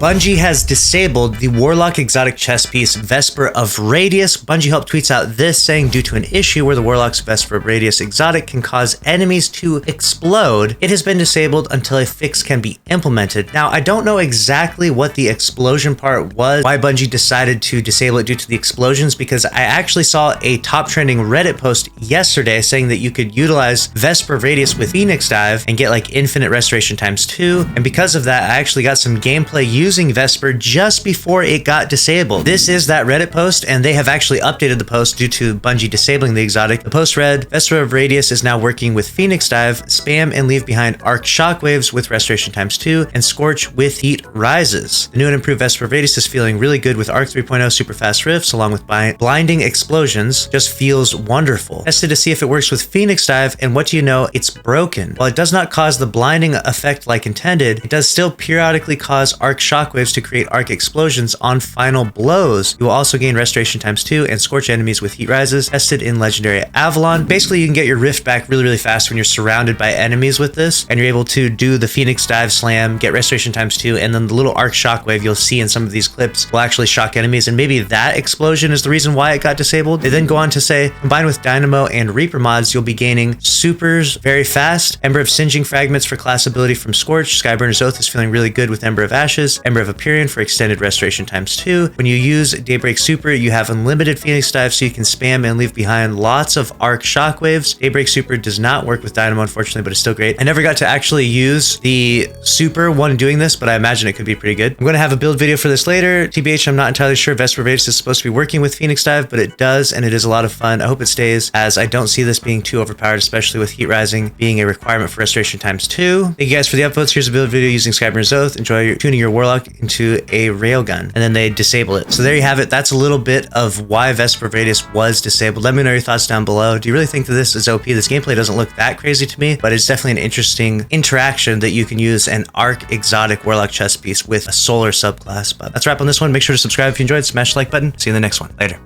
Bungie has disabled the Warlock exotic chest piece Vesper of Radius. Bungie helped tweets out this, saying due to an issue where the Warlock's Vesper of Radius exotic can cause enemies to explode, it has been disabled until a fix can be implemented. Now, I don't know exactly what the explosion part was, why Bungie decided to disable it due to the explosions, because I actually saw a top trending Reddit post yesterday saying that you could utilize Vesper of Radius with Phoenix Dive and get like infinite restoration ×2. And because of that, I actually got some gameplay using Vesper just before it got disabled. This is that Reddit post, and they have actually updated the post due to Bungie disabling the exotic. The post read, Vesper of Radius is now working with Phoenix Dive, spam and leave behind arc shockwaves with restoration ×2, and scorch with heat rises. The new and improved Vesper of Radius is feeling really good with arc 3.0 super fast rifts along with blinding explosions. Just feels wonderful. Tested to see if it works with Phoenix Dive, and what do you know, it's broken. While it does not cause the blinding effect like intended, it does still periodically cause arc shockwaves to create arc explosions on final blows. You will also gain restoration ×2 and scorch enemies with heat rises. Tested in Legendary Avalon. Basically, you can get your rift back really fast when you're surrounded by enemies with this, and you're able to do the Phoenix Dive slam, get restoration ×2, and then the little arc shockwave you'll see in some of these clips will actually shock enemies, and maybe that explosion is the reason why it got disabled. They then go on to say, combined with Dynamo and Reaper mods, you'll be gaining supers very fast. Ember of Singeing Fragments for class ability from Scorch. Skyburner's Oath is feeling really good with Ember of Ashes. Ember of Empyrean for extended restoration ×2. When you use Daybreak Super, you have unlimited Phoenix Dive, so you can spam and leave behind lots of arc shockwaves. Daybreak Super does not work with Dynamo, unfortunately, but it's still great. I never got to actually use the Super one doing this, but I imagine it could be pretty good. I'm going to have a build video for this later. TBH, I'm not entirely sure Vesper Radius is supposed to be working with Phoenix Dive, but it does, and it is a lot of fun. I hope it stays, as I don't see this being too overpowered, especially with Heat Rising being a requirement for restoration ×2. Thank you guys for the upvotes. Here's a build video using Skyburner's Oath. Enjoy tuning your Warlock into a railgun, and then they disable it. So there you have it. That's a little bit of why Vesper Radius was disabled. Let me know your thoughts down below. Do you really think that this is OP? This gameplay doesn't look that crazy to me, but it's definitely an interesting interaction that you can use an arc exotic Warlock chest piece with a solar subclass. But that's a wrap on this one. Make sure to subscribe if you enjoyed. Smash the like button. See you in the next one. Later.